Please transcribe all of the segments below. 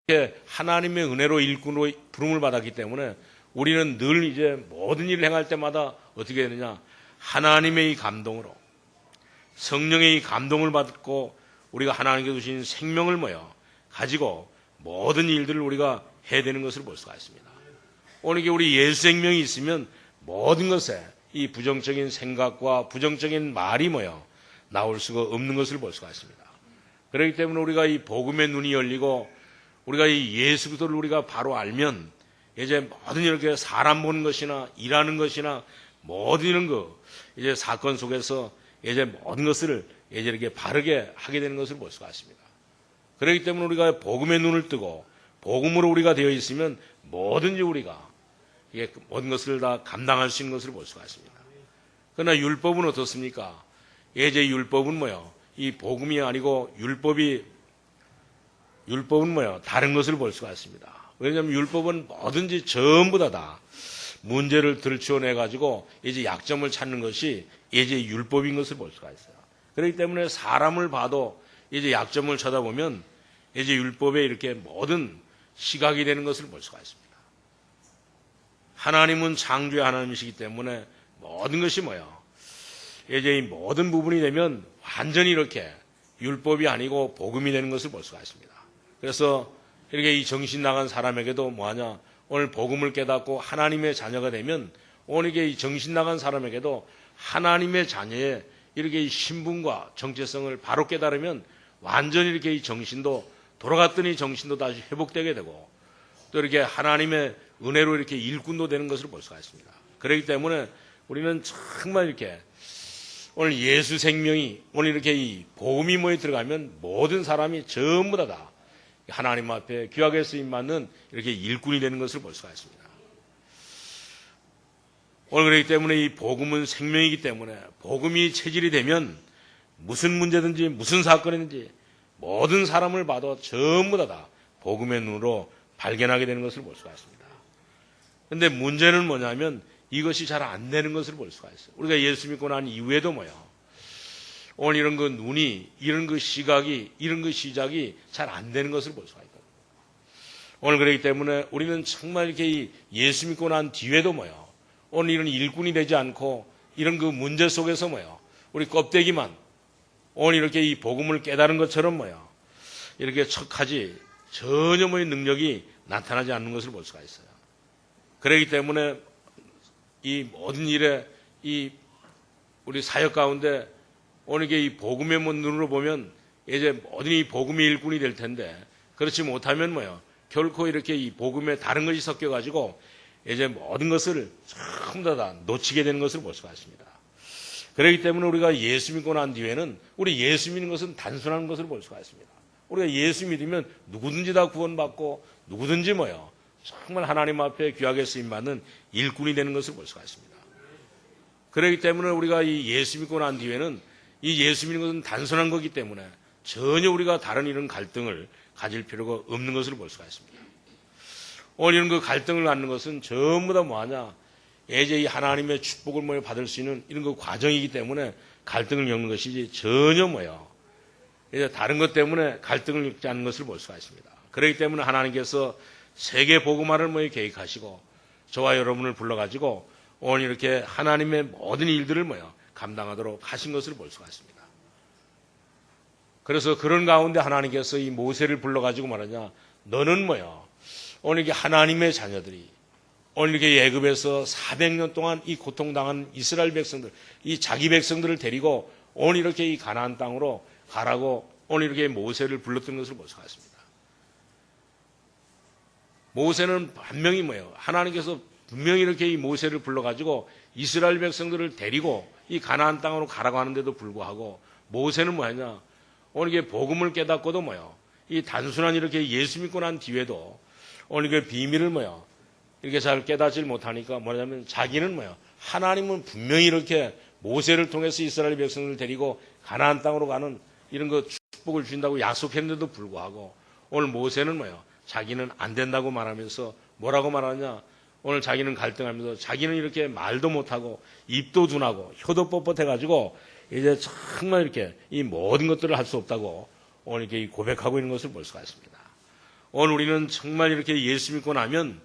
이렇게 하나님의 은혜로 일꾼으로 부름을 받았기 때문에 우리는 늘 이제 모든 일을 행할 때마다 어떻게 되느냐, 하나님의 이 감동으로, 성령의 이 감동을 받고 우리가 하나님께 주신 생명을 가지고 모든 일들을 우리가 해야 되는 것을 볼 수가 있습니다. 오늘 이게 우리 예수 생명이 있으면 모든 것에 이 부정적인 생각과 부정적인 말이 나올 수가 없는 것을 볼 수가 있습니다. 그렇기 때문에 우리가 이 복음의 눈이 열리고 우리가 이 예수 그리스도를 우리가 바로 알면 이제 모든 이렇게 사람 보는 것이나 일하는 것이나 모든 이런 거 이제 사건 속에서 이제 모든 것을 이제 이렇게 바르게 하게 되는 것을 볼 수가 있습니다. 그렇기 때문에 우리가 복음의 눈을 뜨고 복음으로 우리가 되어 있으면 뭐든지 우리가 이게 모든 것을 다 감당할 수 있는 것을 볼 수가 있습니다. 그러나 율법은 어떻습니까? 이제 율법은 이 복음이 아니고 율법은 다른 것을 볼 수가 있습니다. 왜냐하면 율법은 뭐든지 전부 다 문제를 들추어내 가지고 이제 약점을 찾는 것이 이제 율법인 것을 볼 수가 있어요. 그렇기 때문에 사람을 봐도 이제 약점을 쳐다보면 이제 율법에 이렇게 모든 시각이 되는 것을 볼 수가 있습니다. 하나님은 창조의 하나님이시기 때문에 모든 것이 이제 이 모든 부분이 되면 완전히 이렇게 율법이 아니고 복음이 되는 것을 볼 수가 있습니다. 그래서 이렇게 이 정신 나간 사람에게도 오늘 복음을 깨닫고 하나님의 자녀가 되면 오늘 이게 이 정신 나간 사람에게도 하나님의 자녀의 이렇게 이 신분과 정체성을 바로 깨달으면 완전히 이렇게 이 정신도 돌아갔더니 정신도 다시 회복되게 되고 또 이렇게 하나님의 은혜로 이렇게 일꾼도 되는 것을 볼 수가 있습니다. 그렇기 때문에 우리는 정말 이렇게 오늘 예수 생명이 오늘 이렇게 이 복음이 들어가면 모든 사람이 전부 다 하나님 앞에 귀하게 쓰임받는 이렇게 일꾼이 되는 것을 볼 수가 있습니다. 오늘 그렇기 때문에 이 복음은 생명이기 때문에 복음이 체질이 되면 무슨 문제든지 무슨 사건이든지 모든 사람을 봐도 전부 다 복음의 눈으로 발견하게 되는 것을 볼 수가 있습니다. 그런데 문제는 뭐냐면 이것이 잘 안 되는 것을 볼 수가 있어요. 우리가 예수 믿고 난 이후에도 오늘 이런 그 눈이, 이런 그 시각이, 이런 그 시작이 잘 안 되는 것을 볼 수가 있거든요. 오늘 그렇기 때문에 우리는 정말 이렇게 예수 믿고 난 뒤에도 오늘 이런 일꾼이 되지 않고 이런 그 문제 속에서 우리 껍데기만 오늘 이렇게 이 복음을 깨달은 것처럼 이렇게 척하지 전혀 능력이 나타나지 않는 것을 볼 수가 있어요. 그렇기 때문에 이 모든 일에 이 우리 사역 가운데 오늘 이게 이 복음의 눈으로 보면 이제 모든 이 복음의 일꾼이 될 텐데 그렇지 못하면 결코 이렇게 이 복음에 다른 것이 섞여가지고 이제 모든 것을 전부 다 놓치게 되는 것을 볼 수가 있습니다. 그렇기 때문에 우리가 예수 믿고 난 뒤에는 우리 예수 믿는 것은 단순한 것을 볼 수가 있습니다. 우리가 예수 믿으면 누구든지 다 구원받고 누구든지 정말 하나님 앞에 귀하게 쓰임받는 일꾼이 되는 것을 볼 수가 있습니다. 그렇기 때문에 우리가 이 예수 믿고 난 뒤에는 이 예수 믿는 것은 단순한 거기 때문에 전혀 우리가 다른 이런 갈등을 가질 필요가 없는 것을 볼 수가 있습니다. 오늘 이런 그 갈등을 갖는 것은 전부 다 이제 이 하나님의 축복을 받을 수 있는 이런 그 과정이기 때문에 갈등을 겪는 것이지 전혀 이제 다른 것 때문에 갈등을 겪지 않는 것을 볼 수가 있습니다. 그렇기 때문에 하나님께서 세계 복음화를 계획하시고 저와 여러분을 불러가지고 오늘 이렇게 하나님의 모든 일들을 감당하도록 하신 것을 볼 수가 있습니다. 그래서 그런 가운데 하나님께서 이 모세를 불러가지고 말하냐, 너는 오늘 이게 하나님의 자녀들이 오늘 이렇게 애굽에서 400년 동안 이 고통당한 이스라엘 백성들, 이 자기 백성들을 데리고 오늘 이렇게 이 가나안 땅으로 가라고 오늘 이렇게 모세를 불렀던 것을 볼 수가 있습니다. 모세는 분명히 하나님께서 분명히 이렇게 이 모세를 불러가지고 이스라엘 백성들을 데리고 이 가나안 땅으로 가라고 하는데도 불구하고 모세는 오늘 이게 복음을 깨닫고도 이 단순한 이렇게 예수 믿고 난 뒤에도 오늘 이게 비밀을 이렇게 잘 깨닫지 못하니까 뭐냐면 자기는 하나님은 분명히 이렇게 모세를 통해서 이스라엘 백성들을 데리고 가나안 땅으로 가는 이런 거 축복을 주신다고 약속했는데도 불구하고 오늘 모세는 자기는 안 된다고 말하면서 뭐라고 말하냐, 오늘 자기는 갈등하면서 자기는 이렇게 말도 못하고 입도 둔하고 혀도 뻣뻣해가지고 이제 정말 이렇게 이 모든 것들을 할 수 없다고 오늘 이렇게 고백하고 있는 것을 볼 수가 있습니다. 오늘 우리는 정말 이렇게 예수 믿고 나면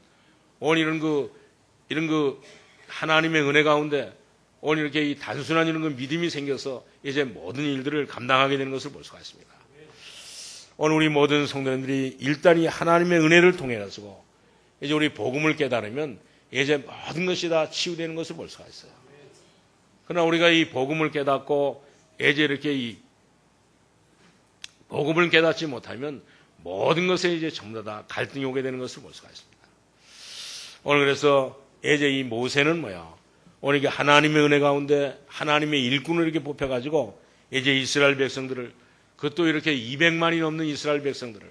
오늘 이런 그 하나님의 은혜 가운데 오늘 이렇게 이 단순한 이런 그 믿음이 생겨서 이제 모든 일들을 감당하게 되는 것을 볼 수가 있습니다. 오늘 우리 모든 성도님들이 일단 이 하나님의 은혜를 통해 가지고 이제 우리 복음을 깨달으면 이제 모든 것이 다 치유되는 것을 볼 수가 있어요. 그러나 우리가 이 복음을 깨닫고 이제 이렇게 이 복음을 깨닫지 못하면 모든 것에 이제 전부 다 갈등이 오게 되는 것을 볼 수가 있습니다. 오늘 그래서 이제 이 모세는 뭐야? 오늘 이게 하나님의 은혜 가운데 하나님의 일꾼을 이렇게 뽑혀가지고 이제 이스라엘 백성들을 그것도 이렇게 200만이 넘는 이스라엘 백성들을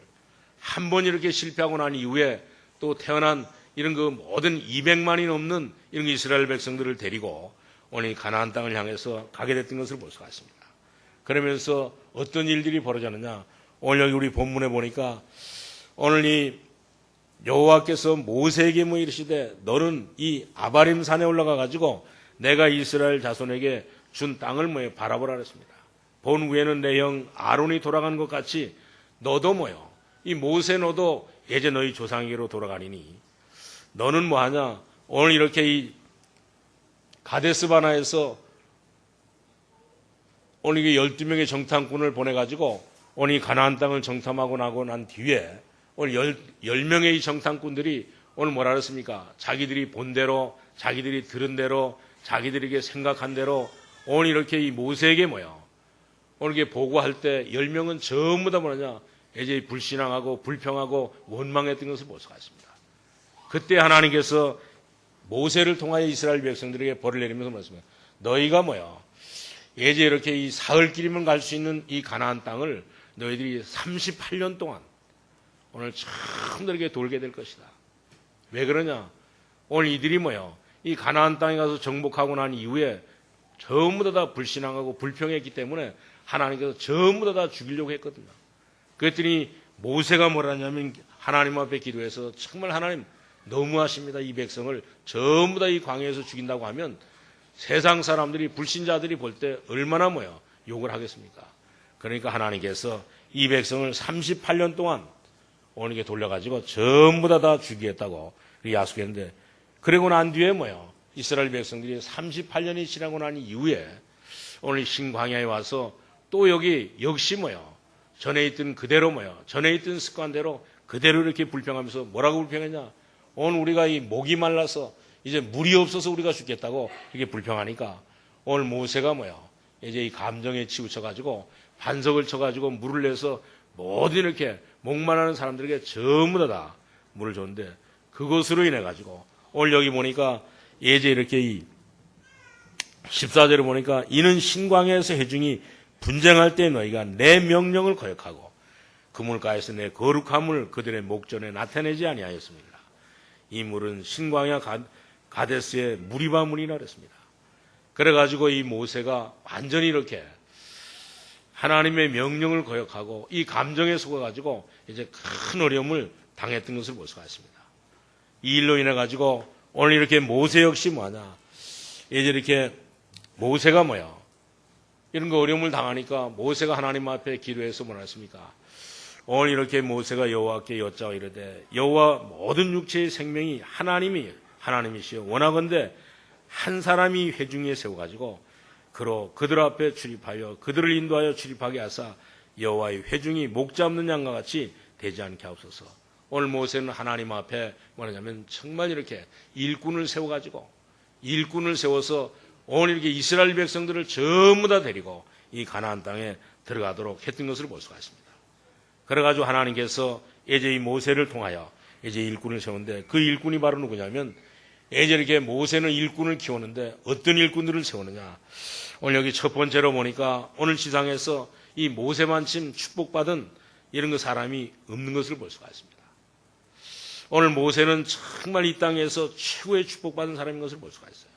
한 번 이렇게 실패하고 난 이후에 또 태어난 이런 그 모든 200만이 넘는 이런 이스라엘 백성들을 데리고 오늘 가나안 땅을 향해서 가게 됐던 것을 볼 수가 있습니다. 그러면서 어떤 일들이 벌어졌느냐? 오늘 여기 우리 본문에 보니까 오늘 이 여호와께서 모세에게 뭐 이르시되 너는 이 아바림 산에 올라가 가지고 내가 이스라엘 자손에게 준 땅을 뭐 바라보라 그랬습니다. 본 후에는 내 형 아론이 돌아간 것 같이 너도 뭐요? 이 모세 너도 예전 너희 조상에게로 돌아가리니 너는 뭐 하냐? 오늘 이렇게 이 가데스바나에서 오늘 이게 12명의 정탐꾼을 보내가지고 오늘 이 가나안 땅을 정탐하고 나고 난 뒤에 오늘 10명의 이 정탐꾼들이 오늘 뭐라 그랬습니까? 자기들이 본 대로, 자기들이 들은 대로, 자기들에게 생각한 대로 오늘 이렇게 이 모세에게 뭐야? 오늘 이게 보고할 때 10명은 전부 다 뭐냐? 이제 불신앙하고 불평하고 원망했던 것을 볼 수가 있습니다. 그때 하나님께서 모세를 통하여 이스라엘 백성들에게 벌을 내리면서 말씀합니다. 너희가 뭐야? 이제 이렇게 이 사흘 길이면 갈 수 있는 이 가나안 땅을 너희들이 38년 동안 오늘 처음 이렇게 돌게 될 것이다. 왜 그러냐? 오늘 이들이 뭐야? 이 가나안 땅에 가서 정복하고 난 이후에 전부 다 불신앙하고 불평했기 때문에 하나님께서 전부 다 죽이려고 했거든요. 그랬더니 모세가 뭐라 하냐면 하나님 앞에 기도해서 정말 하나님 너무하십니다. 이 백성을 전부 다 이 광야에서 죽인다고 하면 세상 사람들이 불신자들이 볼 때 얼마나 뭐야? 욕을 하겠습니까? 그러니까 하나님께서 이 백성을 38년 동안 오늘 게 돌려가지고 전부 다 죽이겠다고 약속했는데 그러고 난 뒤에 뭐야? 이스라엘 백성들이 38년이 지나고 난 이후에 오늘 신광야에 와서 또 여기 역시 뭐야? 전에 있던 그대로 뭐야? 전에 있던 습관대로 그대로 이렇게 불평하면서 뭐라고 불평했냐? 오늘 우리가 이 목이 말라서 이제 물이 없어서 우리가 죽겠다고 이렇게 불평하니까 오늘 모세가 뭐야? 이제 이 감정에 치우쳐가지고 반석을 쳐가지고 물을 내서 모든 이렇게 목말라는 사람들에게 전부 다 물을 줬는데 그것으로 인해 가지고 오늘 여기 보니까 예제 이렇게 이 14절에 보니까 이는 신광야에서 회중이 분쟁할 때 너희가 내 명령을 거역하고 그 물가에서 내 거룩함을 그들의 목전에 나타내지 아니하였습니다. 이 물은 신광야 가데스의 무리바 물이라 그랬습니다. 그래가지고 이 모세가 완전히 이렇게 하나님의 명령을 거역하고 이 감정에 속아가지고 이제 큰 어려움을 당했던 것을 볼 수가 있습니다. 이 일로 인해 가지고 오늘 이렇게 모세 역시 뭐하냐? 이제 이렇게 모세가 뭐야? 이런 거 어려움을 당하니까 모세가 하나님 앞에 기도해서 뭐라 했습니까? 오늘 이렇게 모세가 여호와께 여짜와 이르되 여호와 모든 육체의 생명이 하나님이시여 원하건대 한 사람이 회중에 세워가지고 그로 그들 앞에 출입하여 그들을 인도하여 출입하게 하사 여호와의 회중이 목 잡는 양과 같이 되지 않게 하옵소서. 오늘 모세는 하나님 앞에 뭐냐면 정말 이렇게 일꾼을 세워서 오늘 이렇게 이스라엘 백성들을 전부 다 데리고 이 가나안 땅에 들어가도록 했던 것을 볼 수가 있습니다. 그래가지고 하나님께서 이제 이 모세를 통하여 이제 일꾼을 세우는데 그 일꾼이 바로 누구냐면 이제 이렇게 모세는 일꾼을 키우는데 어떤 일꾼들을 세우느냐. 오늘 여기 첫 번째로 보니까 오늘 지상에서 이 모세만큼 축복받은 이런 그 사람이 없는 것을 볼 수가 있습니다. 오늘 모세는 정말 이 땅에서 최고의 축복받은 사람인 것을 볼 수가 있어요.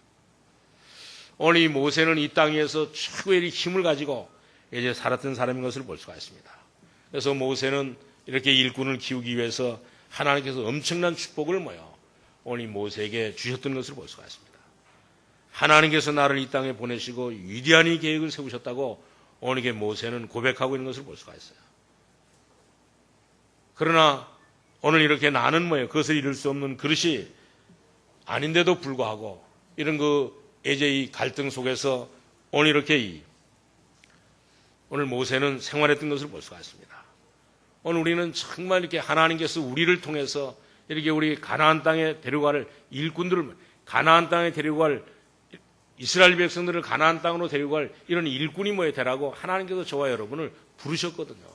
오늘 이 모세는 이 땅에서 최고의 힘을 가지고 이제 살았던 사람인 것을 볼 수가 있습니다. 그래서 모세는 이렇게 일꾼을 키우기 위해서 하나님께서 엄청난 축복을 오늘 이 모세에게 주셨던 것을 볼 수가 있습니다. 하나님께서 나를 이 땅에 보내시고 위대한 이 계획을 세우셨다고 오늘 모세는 고백하고 있는 것을 볼 수가 있어요. 그러나 오늘 이렇게 나는 그것을 이룰 수 없는 그릇이 아닌데도 불구하고 이런 이 갈등 속에서 오늘 이렇게 오늘 모세는 생활했던 것을 볼 수가 있습니다. 오늘 우리는 정말 이렇게 하나님께서 우리를 통해서 이렇게 우리 가나안 땅에 데려갈 일꾼들을 가나안 땅에 데려갈 이스라엘 백성들을 가나안 땅으로 데려갈 이런 일꾼이 되라고 하나님께서 저와 여러분을 부르셨거든요.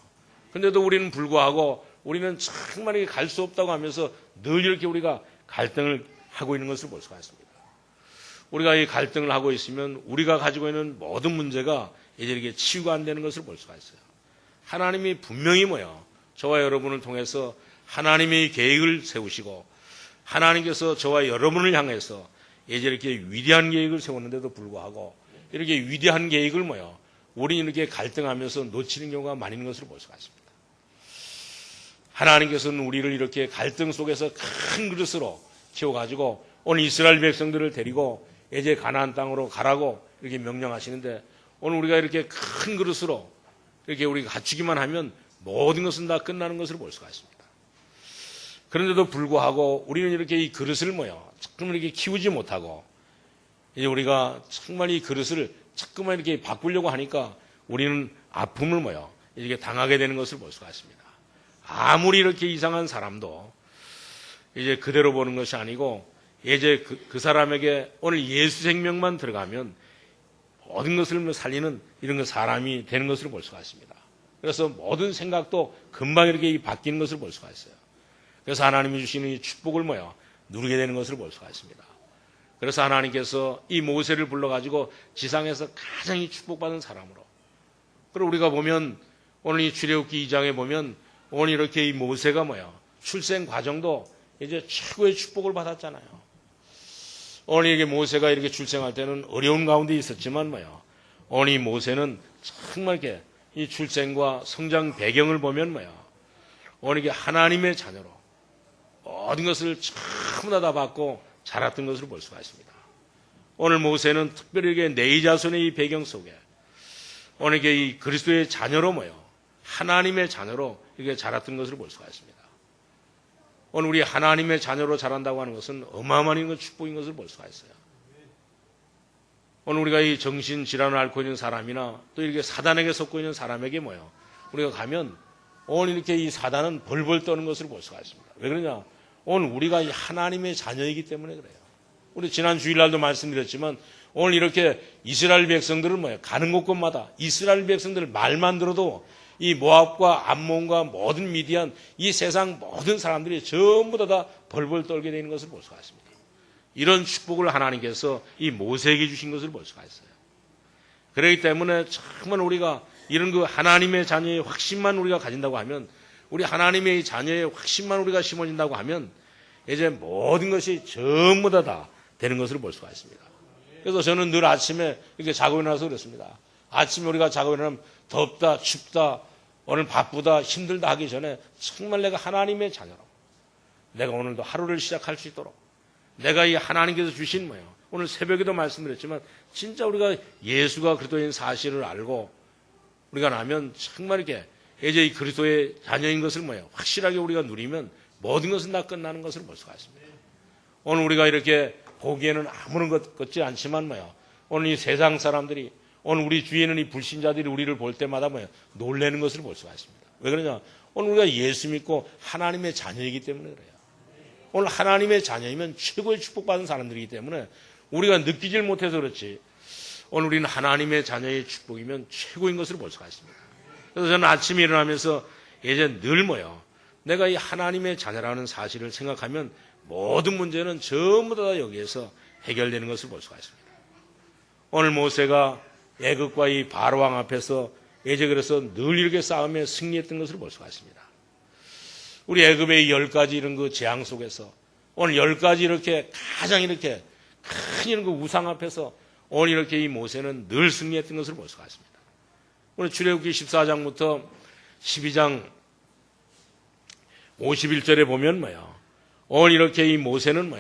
그런데도 우리는 불구하고 우리는 정말 이렇게 갈 수 없다고 하면서 늘 이렇게 우리가 갈등을 하고 있는 것을 볼 수가 있습니다. 우리가 이 갈등을 하고 있으면 우리가 가지고 있는 모든 문제가 이제 이렇게 치유가 안 되는 것을 볼 수가 있어요. 하나님이 분명히 저와 여러분을 통해서 하나님의 계획을 세우시고 하나님께서 저와 여러분을 향해서 이제 이렇게 위대한 계획을 세웠는데도 불구하고 이렇게 위대한 계획을 우리는 이렇게 갈등하면서 놓치는 경우가 많이 있는 것을 볼 수가 있습니다. 하나님께서는 우리를 이렇게 갈등 속에서 큰 그릇으로 키워가지고 오늘 이스라엘 백성들을 데리고 이제 가나안 땅으로 가라고 이렇게 명령하시는데 오늘 우리가 이렇게 큰 그릇으로 이렇게 우리가 갖추기만 하면 모든 것은 다 끝나는 것을 볼 수가 있습니다. 그런데도 불구하고 우리는 이렇게 이 그릇을 자꾸만 이렇게 키우지 못하고 이제 우리가 정말 이 그릇을 자꾸만 이렇게 바꾸려고 하니까 우리는 아픔을 이렇게 당하게 되는 것을 볼 수가 있습니다. 아무리 이렇게 이상한 사람도 이제 그대로 보는 것이 아니고 이제 그 사람에게 오늘 예수 생명만 들어가면 모든 것을 살리는 이런 사람이 되는 것을 볼 수가 있습니다. 그래서 모든 생각도 금방 이렇게 바뀌는 것을 볼 수가 있어요. 그래서 하나님이 주시는 이 축복을 누리게 되는 것을 볼 수가 있습니다. 그래서 하나님께서 이 모세를 불러가지고 지상에서 가장 이 축복받은 사람으로 그리고 우리가 보면 오늘 이 출애굽기 2장에 보면 오늘 이렇게 이 모세가 출생 과정도 이제 최고의 축복을 받았잖아요. 오늘 이게 모세가 이렇게 출생할 때는 어려운 가운데 있었지만 오늘 이 모세는 정말 이렇게 이 출생과 성장 배경을 보면 오늘 이게 하나님의 자녀로 모든 것을 전부 다 받고 자랐던 것을 볼 수가 있습니다. 오늘 모세는 특별히 이게 네이 자손의 이 배경 속에 오늘 이게 이 그리스도의 자녀로 하나님의 자녀로 이렇게 자랐던 것을 볼 수가 있습니다. 오늘 우리 하나님의 자녀로 자란다고 하는 것은 어마어마한 축복인 것을 볼 수가 있어요. 오늘 우리가 이 정신질환을 앓고 있는 사람이나 또 이렇게 사단에게 속고 있는 사람에게 우리가 가면 오늘 이렇게 이 사단은 벌벌 떠는 것을 볼 수가 있습니다. 왜 그러냐? 오늘 우리가 이 하나님의 자녀이기 때문에 그래요. 우리 지난 주일날도 말씀드렸지만 오늘 이렇게 이스라엘 백성들은 가는 곳곳마다 이스라엘 백성들 말만 들어도 이 모압과 암몬과 모든 미디안 이 세상 모든 사람들이 전부 다 벌벌 떨게 되는 것을 볼 수가 있습니다. 이런 축복을 하나님께서 이 모세에게 주신 것을 볼 수가 있어요. 그렇기 때문에 정말 우리가 이런 하나님의 자녀의 확신만 우리가 가진다고 하면 우리 하나님의 자녀의 확신만 우리가 심어진다고 하면 이제 모든 것이 전부 다 되는 것을 볼 수가 있습니다. 그래서 저는 늘 아침에 이렇게 자고 일어나서 그렇습니다. 아침에 우리가 자고 일어나면 덥다 춥다 오늘 바쁘다 힘들다 하기 전에 정말 내가 하나님의 자녀로 내가 오늘도 하루를 시작할 수 있도록 내가 이 하나님께서 주신 오늘 새벽에도 말씀드렸지만 진짜 우리가 예수가 그리스도인 사실을 알고 우리가 나면 정말 이렇게 이제 이 그리스도의 자녀인 것을 확실하게 우리가 누리면 모든 것은 다 끝나는 것을 볼 수가 있습니다. 오늘 우리가 이렇게 보기에는 아무런 것 같지 않지만 오늘 이 세상 사람들이 오늘 우리 주위에 있는 이 불신자들이 우리를 볼 때마다 놀라는 것을 볼 수가 있습니다. 왜 그러냐? 오늘 우리가 예수 믿고 하나님의 자녀이기 때문에 그래요. 오늘 하나님의 자녀이면 최고의 축복받은 사람들이기 때문에 우리가 느끼질 못해서 그렇지 오늘 우리는 하나님의 자녀의 축복이면 최고인 것을 볼 수가 있습니다. 그래서 저는 아침에 일어나면서 이제 늘 내가 이 하나님의 자녀라는 사실을 생각하면 모든 문제는 전부 다 여기에서 해결되는 것을 볼 수가 있습니다. 오늘 모세가 애굽과 이 바로왕 앞에서 이제 그래서 늘 이렇게 싸움에 승리했던 것을 볼 수가 있습니다. 우리 애굽의 10가지 이런 재앙 속에서 오늘 10가지 이렇게 가장 이렇게 큰 이런 우상 앞에서 오늘 이렇게 이 모세는 늘 승리했던 것을 볼 수가 있습니다. 오늘 출애굽기 14장부터 12장 51절에 보면 오늘 이렇게 이 모세는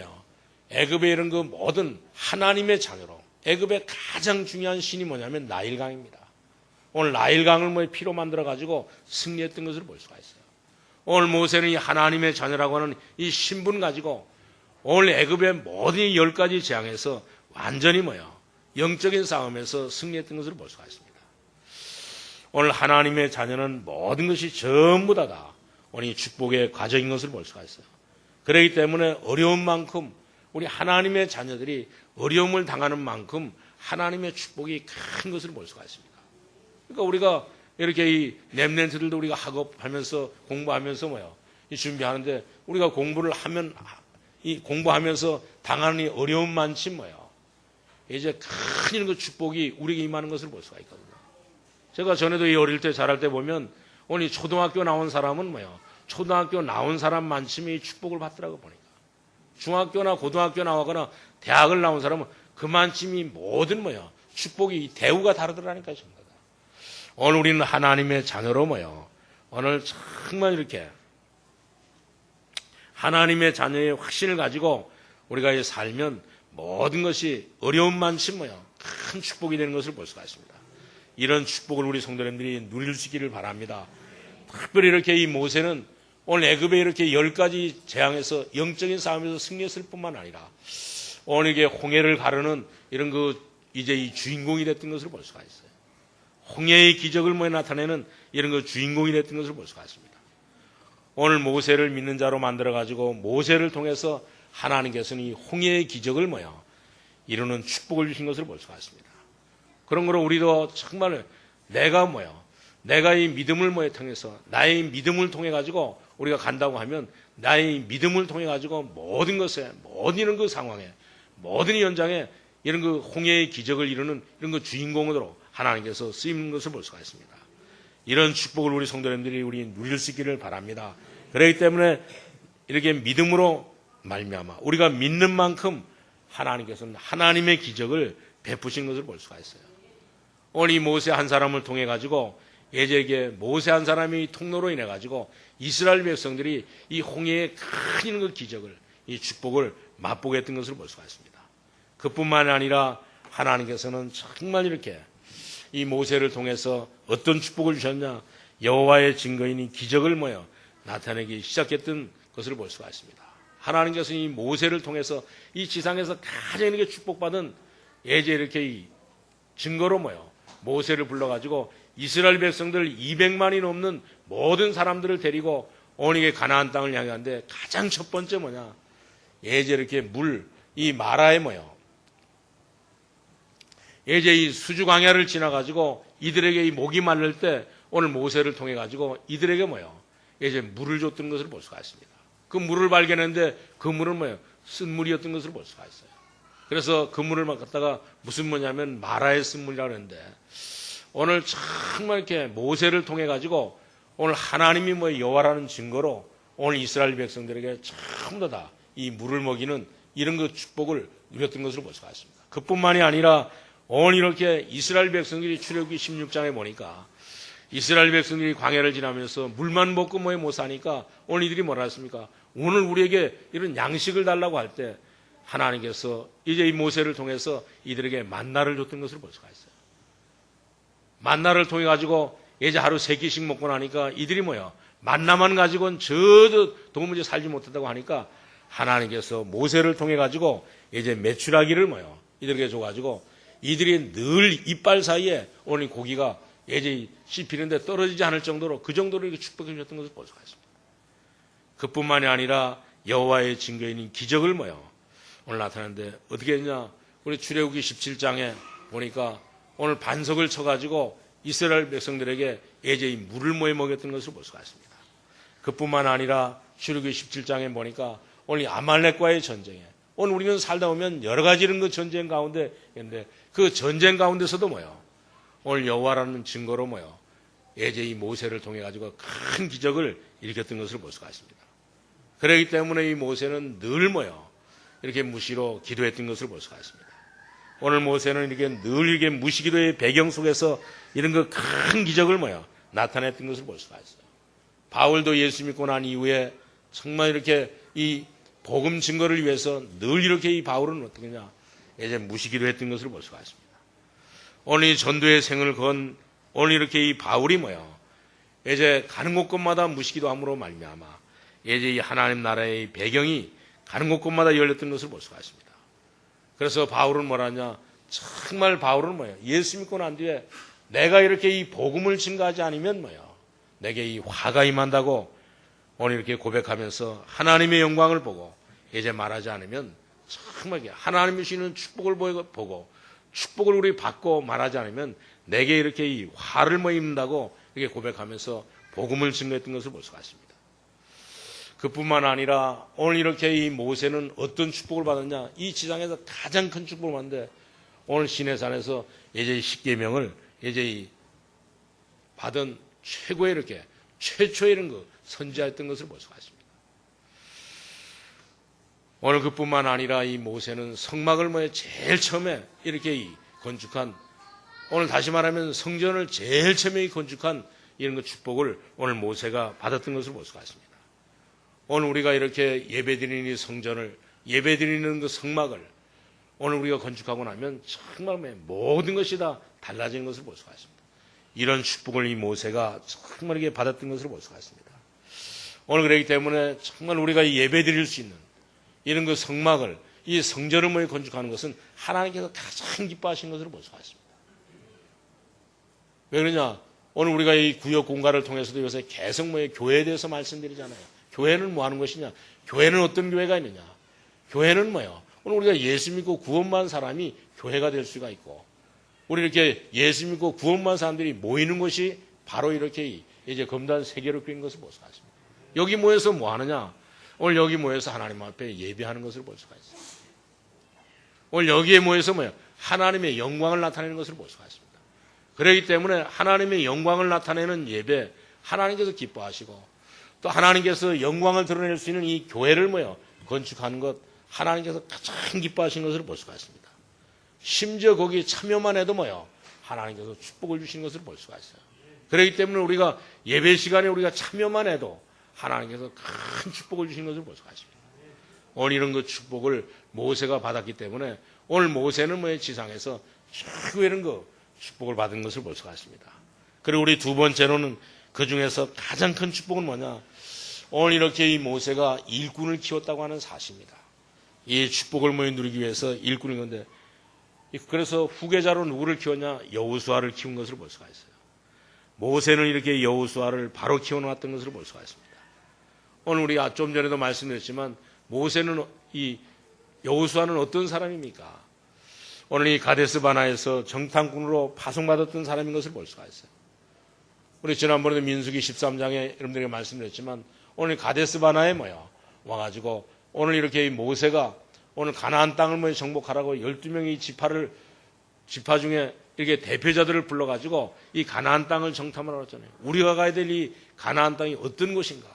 애굽의 이런 모든 하나님의 자녀로 애굽의 가장 중요한 신이 뭐냐면 나일강입니다. 오늘 나일강을 피로 만들어 가지고 승리했던 것을 볼 수가 있어요. 오늘 모세는 이 하나님의 자녀라고 하는 이 신분 가지고 오늘 애굽의 모든 10가지 재앙에서 완전히 영적인 싸움에서 승리했던 것을 볼 수가 있습니다. 오늘 하나님의 자녀는 모든 것이 전부 다 오늘 축복의 과정인 것을 볼 수가 있어요. 그렇기 때문에 어려운 만큼 우리 하나님의 자녀들이 어려움을 당하는 만큼 하나님의 축복이 큰 것을 볼 수가 있습니다. 그러니까 우리가 이렇게 이 렘넌트들도 우리가 학업하면서 공부하면서 이 준비하는데 우리가 공부를 하면 이 공부하면서 당하는 이 어려움 많지 이제 큰 이런 그 축복이 우리에게 임하는 것을 볼 수가 있거든요. 제가 전에도 이 어릴 때 자랄 때 보면 오늘 초등학교 나온 사람은 초등학교 나온 사람 만큼이 이 축복을 받더라고 보니까. 중학교나 고등학교 나오거나 대학을 나온 사람은 그만큼이 모든 축복이 대우가 다르더라니까요. 오늘 우리는 하나님의 자녀로 오늘 정말 이렇게 하나님의 자녀의 확신을 가지고 우리가 살면 모든 것이 어려움 많지 큰 축복이 되는 것을 볼 수가 있습니다. 이런 축복을 우리 성도님들이 누릴 수 있기를 바랍니다. 특별히 이렇게 이 모세는 오늘 애굽에 이렇게 10가지 재앙에서 영적인 싸움에서 승리했을 뿐만 아니라 오늘 이게 홍해를 가르는 이런 이제 이 주인공이 됐던 것을 볼 수가 있어요. 홍해의 기적을 나타내는 이런 주인공이 됐던 것을 볼 수가 있습니다. 오늘 모세를 믿는 자로 만들어가지고 모세를 통해서 하나님께서는 이 홍해의 기적을 이루는 축복을 주신 것을 볼 수가 있습니다. 그런 거로 우리도 정말 내가 이 믿음을 통해서 나의 믿음을 통해 가지고 우리가 간다고 하면 나의 믿음을 통해 가지고 모든 것에 모든 이런 상황에 모든 현장에 이런 홍해의 기적을 이루는 이런 주인공으로 하나님께서 쓰이는 것을 볼 수가 있습니다. 이런 축복을 우리 성도님들이 우리 누릴 수 있기를 바랍니다. 그렇기 때문에 이렇게 믿음으로 말미암아 우리가 믿는 만큼 하나님께서는 하나님의 기적을 베푸신 것을 볼 수가 있어요. 오늘 이 모세 한 사람을 통해 가지고 예제에게 모세 한 사람이 통로로 인해 가지고 이스라엘 백성들이 이 홍해의 큰 기적을 이 축복을 맛보게 했던 것을 볼 수가 있습니다. 그뿐만 아니라 하나님께서는 정말 이렇게 이 모세를 통해서 어떤 축복을 주셨냐 여호와의 증거인 이 기적을 나타내기 시작했던 것을 볼 수가 있습니다. 하나님께서 이 모세를 통해서 이 지상에서 가장 이렇게 축복받은 예제 이렇게 이 증거로 모세를 불러가지고 이스라엘 백성들 200만이 넘는 모든 사람들을 데리고 오니게 가나안 땅을 향하는데 가장 첫 번째 예제 이렇게 이 마라에 예제 이 수주 광야를 지나가지고 이들에게 이 목이 말릴 때 오늘 모세를 통해 가지고 이들에게 예제 물을 줬던 것을 볼 수가 있습니다. 그 물을 발견했는데 그 물은 쓴물이었던 것을 볼 수가 있어요. 그래서 그 물을 갖다가 무슨 뭐냐면 마라의 쓴물이라고 하는데 오늘 정말 이렇게 모세를 통해 가지고 오늘 하나님이 여호와라는 증거로 오늘 이스라엘 백성들에게 전부 다 이 물을 먹이는 이런 축복을 누렸던 것으로 볼 수가 있습니다. 그뿐만이 아니라 오늘 이렇게 이스라엘 백성들이 출애굽기 16장에 보니까 이스라엘 백성들이 광야를 지나면서 물만 먹고 못 사니까 오늘 이들이 뭐라 했습니까? 오늘 우리에게 이런 양식을 달라고 할 때 하나님께서 이제 이 모세를 통해서 이들에게 만나를 줬던 것을 볼 수가 있어요. 만나를 통해 가지고 이제 하루 3끼씩 먹고 나니까 이들이 만나만 가지고는 저도 도무지 살지 못했다고 하니까 하나님께서 모세를 통해 가지고 이제 메추라기를 이들에게 줘가지고 이들이 늘 이빨 사이에 오늘 고기가 이제 씹히는데 떨어지지 않을 정도로 그 정도로 이렇게 축복해 주셨던 것을 볼 수가 있습니다. 그뿐만이 아니라 여호와의 증거인 기적을 오늘 나타나는데 어떻게 했냐? 우리 출애굽기 17장에 보니까 오늘 반석을 쳐가지고 이스라엘 백성들에게 이제 이 물을 먹였던 것을 볼 수가 있습니다. 그뿐만 아니라 출애굽기 17장에 보니까 오늘 아말렉과의 전쟁에 오늘 우리는 살다 보면 여러 가지 이런 전쟁 가운데 있는데 그 전쟁 가운데서도 오늘 여호와라는 증거로 이제 이 모세를 통해 가지고 큰 기적을 일으켰던 것을 볼 수가 있습니다. 그렇기 때문에 이 모세는 늘 이렇게 무시로 기도했던 것을 볼 수가 있습니다. 오늘 모세는 이렇게 늘 이렇게 무시기도의 배경 속에서 이런 큰 기적을 나타냈던 것을 볼 수가 있어요. 바울도 예수 믿고 난 이후에 정말 이렇게 이 복음 증거를 위해서 늘 이렇게 이 바울은 어떻게 하냐 이제 무시기도했던 것을 볼 수가 있습니다. 오늘 이 전도의 생을 건 오늘 이렇게 이 바울이 이제 가는 곳곳마다 무시기도 함으로 말미암아 이제 이 하나님 나라의 배경이 가는 곳곳마다 열렸던 것을 볼 수가 있습니다. 그래서 바울은 뭐라냐? 정말 바울은 뭐예요? 예수 믿고 난 뒤에 내가 이렇게 이 복음을 증거하지 않으면 뭐예요? 내게 이 화가 임한다고 오늘 이렇게 고백하면서 하나님의 영광을 보고 이제 말하지 않으면 정말 하나님이 주시는 축복을 보고 축복을 우리 받고 말하지 않으면 내게 이렇게 이 화를 입는다고 이렇게 고백하면서 복음을 증거했던 것을 볼 수가 있습니다. 그뿐만 아니라 오늘 이렇게 이 모세는 어떤 축복을 받았냐? 이 지상에서 가장 큰 축복을 받는데 오늘 시내산에서 이제 십계명을 이제 받은 최고의 이렇게 최초의 이런 거 선지했던 것을 볼 수가 있습니다. 오늘 그뿐만 아니라 이 모세는 성막을 제일 처음에 이렇게 건축한 오늘 다시 말하면 성전을 제일 처음에 건축한 이런 거 축복을 오늘 모세가 받았던 것을 볼 수가 있습니다. 오늘 우리가 이렇게 예배드리는 이 성전을 예배드리는 그 성막을 오늘 우리가 건축하고 나면 정말 모든 것이 다 달라지는 것을 볼 수가 있습니다. 이런 축복을 이 모세가 정말 이렇게 받았던 것을 볼 수가 있습니다. 오늘 그렇기 때문에 정말 우리가 예배드릴 수 있는 이런 그 성막을 이 성전을 건축하는 것은 하나님께서 가장 기뻐하신 것을 볼 수가 있습니다. 왜 그러냐? 오늘 우리가 이 구역 공간을 통해서도 요새 계속 교회에 대해서 말씀드리잖아요. 교회는 뭐 하는 것이냐? 교회는 어떤 교회가 있느냐? 교회는 뭐예요? 오늘 우리가 예수 믿고 구원받은 사람이 교회가 될 수가 있고, 우리 이렇게 예수 믿고 구원받은 사람들이 모이는 것이 바로 이렇게 이제 검단 세계로 끓인 것을 볼 수가 있습니다. 여기 모여서 뭐 하느냐? 오늘 여기 모여서 하나님 앞에 예배하는 것을 볼 수가 있습니다. 오늘 여기에 모여서 뭐예요? 하나님의 영광을 나타내는 것을 볼 수가 있습니다. 그렇기 때문에 하나님의 영광을 나타내는 예배, 하나님께서 기뻐하시고, 또 하나님께서 영광을 드러낼 수 있는 이 교회를 건축하는 것, 하나님께서 가장 기뻐하시는 것을 볼 수가 있습니다. 심지어 거기 참여만 해도 하나님께서 축복을 주시는 것을 볼 수가 있어요. 그렇기 때문에 우리가 예배 시간에 우리가 참여만 해도 하나님께서 큰 축복을 주시는 것을 볼 수가 있습니다. 오늘 이런 그 축복을 모세가 받았기 때문에 오늘 모세는 지상에서 최고의 이런 그 축복을 받은 것을 볼 수가 있습니다. 그리고 우리 두 번째로는 그 중에서 가장 큰 축복은 뭐냐? 오늘 이렇게 이 모세가 일꾼을 키웠다고 하는 사실입니다. 이 축복을 누리기 위해서 일꾼인 건데, 그래서 후계자로 누구를 키웠냐? 여호수아를 키운 것을 볼 수가 있어요. 모세는 이렇게 여호수아를 바로 키워놓았던 것을 볼 수가 있습니다. 오늘 우리가 좀 전에도 말씀드렸지만 모세는 이 여호수아는 어떤 사람입니까? 오늘 이 가데스 바나에서 정탐꾼으로 파송받았던 사람인 것을 볼 수가 있어요. 우리 지난번에도 민수기 13장에 여러분들에게 말씀드렸지만 오늘 가데스 바나에 와가지고 오늘 이렇게 이 모세가 오늘 가나안 땅을 정복하라고 12명의 지파 중에 이렇게 대표자들을 불러가지고 이 가나안 땅을 정탐하라고 했잖아요. 우리가 가야 될 이 가나안 땅이 어떤 곳인가?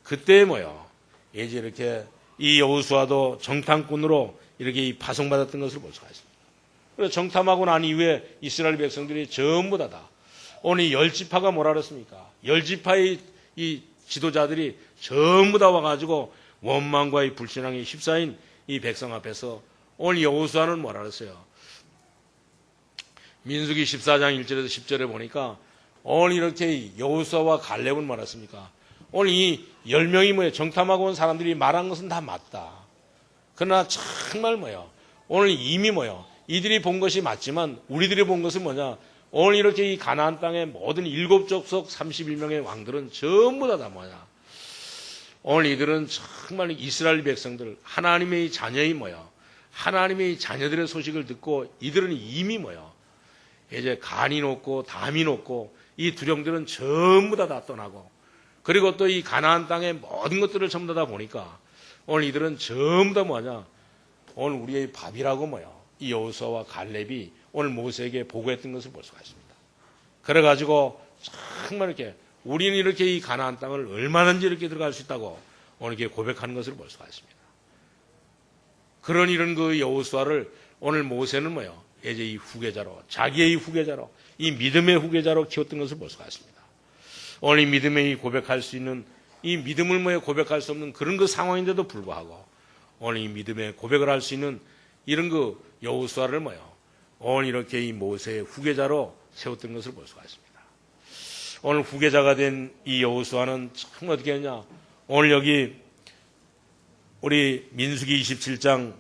그때 이제 이렇게 이 여호수아도 정탐꾼으로 이렇게 파송받았던 것을 볼 수가 있습니다. 그래서 정탐하고 난 이후에 이스라엘 백성들이 전부 다 오늘 이 10지파가 뭐라 그랬습니까? 10지파의 이 지도자들이 전부 다 와가지고 원망과 이 불신앙이 휩싸인 이 백성 앞에서 오늘 여호수아는 뭐라 그랬어요? 민수기 14장 1절에서 10절에 보니까 오늘 이렇게 여호수아와 갈렙은 뭐라 했습니까? 오늘 이 10명이 정탐하고 온 사람들이 말한 것은 다 맞다. 그러나 정말 오늘 이미 이들이 본 것이 맞지만 우리들이 본 것은 뭐냐? 오늘 이렇게 이 가나안 땅의 모든 7족속 31명의 왕들은 전부 다 뭐냐? 오늘 이들은 정말 이스라엘 백성들, 하나님의 자녀의 하나님의 자녀들의 소식을 듣고 이들은 이미 이제 간이 높고 담이 높고 이 두령들은 전부 다 떠나고 그리고 또 이 가나안 땅의 모든 것들을 전부 다 보니까 오늘 이들은 전부 다 오늘 우리의 밥이라고 이 여호수아와 갈렙이 오늘 모세에게 보고했던 것을 볼 수가 있습니다. 그래가지고 정말 이렇게 우리는 이렇게 이 가나안 땅을 얼마든지 이렇게 들어갈 수 있다고 오늘 이렇게 고백하는 것을 볼 수가 있습니다. 그런 이런 그 여호수아를 오늘 모세는 이제 이 후계자로, 자기의 후계자로, 이 믿음의 후계자로 키웠던 것을 볼 수가 있습니다. 오늘 이 믿음의 고백할 수 있는 이 믿음을 고백할 수 없는 그런 그 상황인데도 불구하고 오늘 이 믿음의 고백을 할 수 있는 이런 그 여호수아를 오늘 이렇게 이 모세의 후계자로 세웠던 것을 볼 수가 있습니다. 오늘 후계자가 된 이 여호수아는 참 어떻게 했냐. 오늘 여기 우리 민수기 27장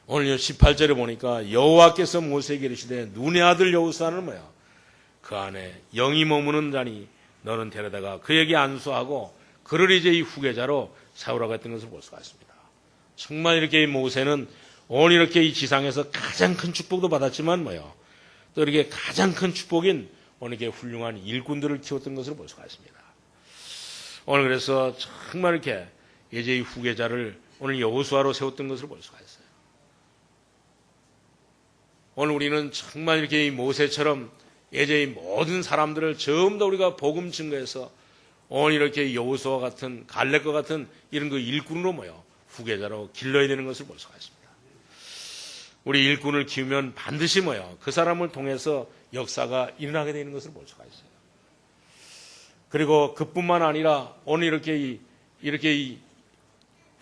오늘 18절에 보니까 여호와께서 모세에게 이르시되 눈의 아들 여호수아는 뭐야? 그 안에 영이 머무는 자니 너는 데려다가 그에게 안수하고 그를 이제 이 후계자로 세우라고 했던 것을 볼 수가 있습니다. 정말 이렇게 모세는 오늘 이렇게 이 지상에서 가장 큰 축복도 받았지만 뭐요? 또 이렇게 가장 큰 축복인 오늘 이렇게 훌륭한 일꾼들을 키웠던 것을 볼 수가 있습니다. 오늘 그래서 정말 이렇게 이제 이 후계자를 오늘 여호수아로 세웠던 것을 볼 수가 있어요. 오늘 우리는 정말 이렇게 이 모세처럼 이제 이 모든 사람들을 전부 다 우리가 복음 증거해서 오늘 이렇게 여호수아와 같은 갈렙과 같은 이런 그 일꾼으로 모여 후계자로 길러야 되는 것을 볼 수가 있습니다. 우리 일꾼을 키우면 반드시 모여 그 사람을 통해서 역사가 일어나게 되는 것을 볼 수가 있어요. 그리고 그뿐만 아니라 오늘 이렇게 이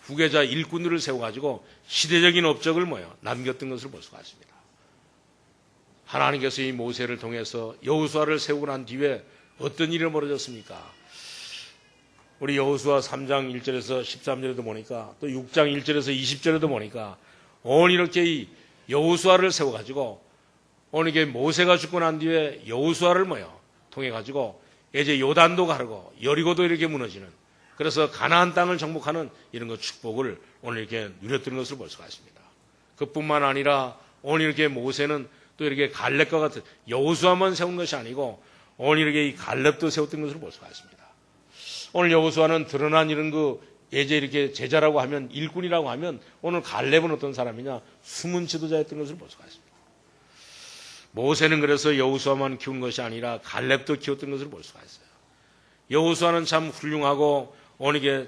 후계자 일꾼들을 세워가지고 시대적인 업적을 모여 남겼던 것을 볼 수가 있습니다. 하나님께서 이 모세를 통해서 여호수아를 세우고 난 뒤에 어떤 일이 벌어졌습니까? 우리 여호수아 3장 1절에서 13절에도 보니까 또 6장 1절에서 20절에도 보니까 오늘 이렇게 이 여호수아를 세워가지고 오늘 이게 모세가 죽고 난 뒤에 여호수아를 모여 통해가지고 이제 요단도 가르고 여리고도 이렇게 무너지는 그래서 가나안 땅을 정복하는 이런 거 축복을 오늘 이렇게 누렸던 것을 볼 수가 있습니다. 그뿐만 아니라 오늘 이렇게 모세는 또 이렇게 갈렙과 같은 여호수아만 세운 것이 아니고 오늘 이렇게 이 갈렙도 세웠던 것을 볼 수가 있습니다. 오늘 여호수아는 드러난 이런 그 예제 이렇게 제자라고 하면 일꾼이라고 하면 오늘 갈렙은 어떤 사람이냐 숨은 지도자였던 것을 볼 수가 있습니다. 모세는 그래서 여호수아만 키운 것이 아니라 갈렙도 키웠던 것을 볼 수가 있어요. 여호수아는 참 훌륭하고 오늘 이게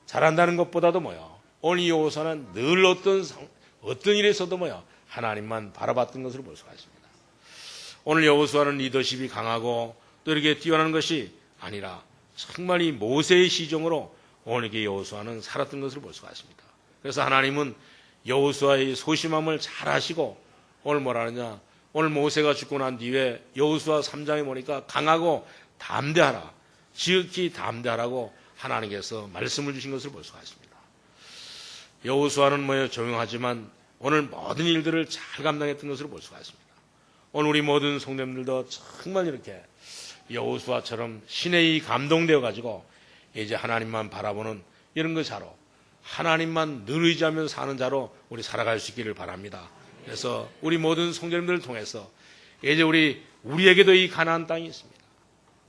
잘한다는 것보다도 뭐야 오늘 여호수아는 늘 어떤 일에 있어도 뭐야 하나님만 바라봤던 것을 볼 수가 있습니다. 오늘 여호수아는 리더십이 강하고 또 이렇게 뛰어난 것이 아니라 정말 이 모세의 시종으로 오늘 이렇게 여호수아는 살았던 것을 볼 수가 있습니다. 그래서 하나님은 여호수아의 소심함을 잘 아시고 오늘 뭐라 하느냐 오늘 모세가 죽고 난 뒤에 여호수아 3장에 보니까 강하고 담대하라 지극히 담대하라고 하나님께서 말씀을 주신 것을 볼 수가 있습니다. 여호수아는 뭐예요 조용하지만 오늘 모든 일들을 잘 감당했던 것을 볼 수가 있습니다. 오늘 우리 모든 성도님들도 정말 이렇게 여호수아처럼 신의 감동되어 가지고 이제 하나님만 바라보는 이런 그 자로 하나님만 늘 의지하면서 사는 자로 우리 살아갈 수 있기를 바랍니다. 그래서 우리 모든 성도님들을 통해서 이제 우리에게도 이 가나안 땅이 있습니다.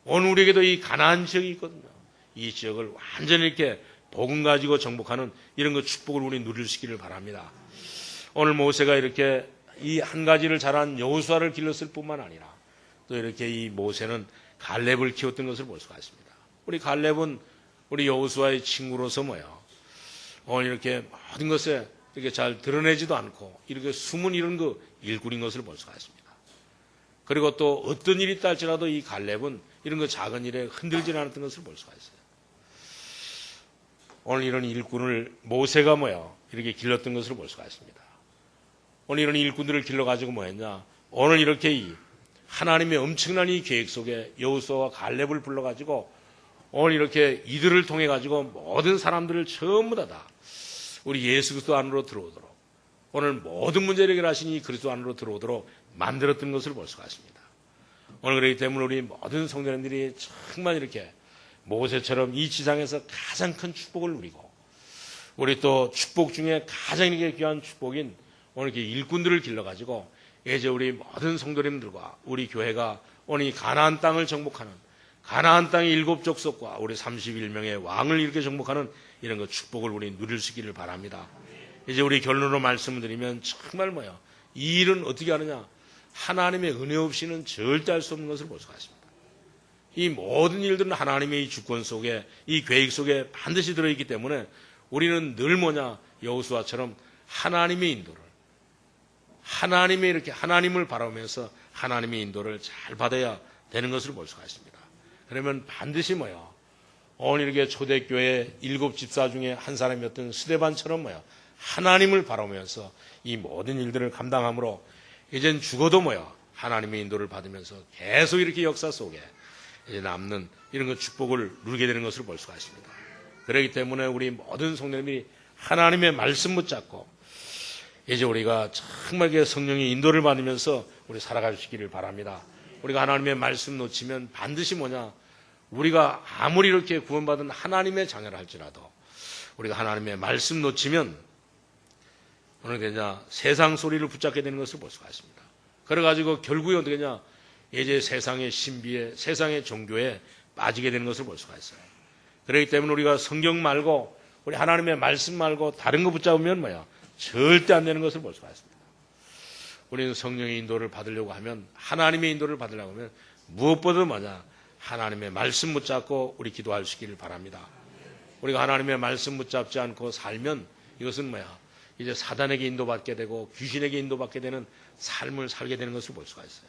오늘 우리에게도 이 가나안 지역이 있거든요. 이 지역을 완전히 이렇게 복음 가지고 정복하는 이런 그 축복을 우리 누릴 수 있기를 바랍니다. 오늘 모세가 이렇게 이 한 가지를 잘한 여호수아를 길렀을 뿐만 아니라 또 이렇게 이 모세는 갈렙을 키웠던 것을 볼 수가 있습니다. 우리 갈렙은 우리 여호수아의 친구로서 뭐예요? 오늘 이렇게 모든 것에 이렇게 잘 드러내지도 않고 이렇게 숨은 이런 그 일꾼인 것을 볼 수가 있습니다. 그리고 또 어떤 일이 있다 할지라도 이 갈렙은 이런 그 작은 일에 흔들지 않았던 것을 볼 수가 있어요. 오늘 이런 일꾼을 모세가 뭐예요? 이렇게 길렀던 것을 볼 수가 있습니다. 오늘 이런 일꾼들을 길러가지고 뭐 했냐? 오늘 이렇게 이 하나님의 엄청난 이 계획 속에 여호수아와 갈렙을 불러가지고 오늘 이렇게 이들을 통해 가지고 모든 사람들을 전부 다 우리 예수 그리스도 안으로 들어오도록 오늘 모든 문제를 해결하신 이 그리스도 안으로 들어오도록 만들었던 것을 볼 수가 있습니다. 오늘 그렇기 때문에 우리 모든 성도님들이 정말 이렇게 모세처럼 이 지상에서 가장 큰 축복을 누리고 우리 또 축복 중에 가장 이렇게 귀한 축복인 오늘 이렇게 일꾼들을 길러가지고 이제 우리 모든 성도님들과 우리 교회가 오늘 이 가나안 땅을 정복하는 가나안 땅의 7 족속과 우리 31명의 왕을 이렇게 정복하는 이런 그 축복을 우리 누릴 수 있기를 바랍니다. 이제 우리 결론으로 말씀을 드리면 정말 뭐예요? 이 일은 어떻게 하느냐? 하나님의 은혜 없이는 절대 할 수 없는 것을 볼 수가 있습니다. 이 모든 일들은 하나님의 이 주권 속에 이 계획 속에 반드시 들어있기 때문에 우리는 늘 뭐냐? 여호수아처럼 하나님의 인도를 하나님의 이렇게 하나님을 바라보면서 하나님의 인도를 잘 받아야 되는 것을 볼 수가 있습니다. 그러면 반드시 뭐야? 오늘 이렇게 초대교회 7 집사 중에 한 사람이었던 스데반처럼 뭐야? 하나님을 바라보면서 이 모든 일들을 감당함으로 이젠 죽어도 뭐야? 하나님의 인도를 받으면서 계속 이렇게 역사 속에 이제 남는 이런 그 축복을 누리게 되는 것을 볼 수가 있습니다. 그렇기 때문에 우리 모든 성도님이 하나님의 말씀 붙잡고 이제 우리가 정말 성령의 인도를 받으면서 우리 살아가시기를 바랍니다. 우리가 하나님의 말씀 놓치면 반드시 뭐냐? 우리가 아무리 이렇게 구원받은 하나님의 자녀라 할지라도 우리가 하나님의 말씀 놓치면 어느 되냐? 세상 소리를 붙잡게 되는 것을 볼 수가 있습니다. 그래가지고 결국에 어떻게 되냐? 이제 세상의 신비에, 세상의 종교에 빠지게 되는 것을 볼 수가 있어요. 그렇기 때문에 우리가 성경 말고 우리 하나님의 말씀 말고 다른 거 붙잡으면 뭐야? 절대 안 되는 것을 볼 수가 있습니다. 우리는 성령의 인도를 받으려고 하면, 하나님의 인도를 받으려고 하면 무엇보다 뭐냐? 하나님의 말씀 붙잡고 우리 기도할 수 있기를 바랍니다. 우리가 하나님의 말씀 붙잡지 않고 살면 이것은 뭐야? 이제 사단에게 인도받게 되고 귀신에게 인도받게 되는 삶을 살게 되는 것을 볼 수가 있어요.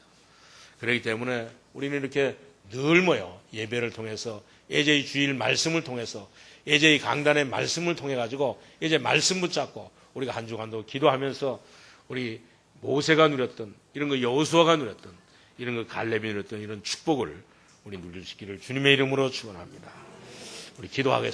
그렇기 때문에 우리는 이렇게 늘 뭐요? 예배를 통해서 예제의 주일 말씀을 통해서 예제의 강단의 말씀을 통해 가지고 이제 말씀 붙잡고 우리가 한 주간도 기도하면서 우리 모세가 누렸던 이런 거 여호수아가 누렸던 이런 거 갈렙이 누렸던 이런 축복을 우리 누릴 수 있기를 주님의 이름으로 축원합니다. 우리 기도하겠습니다.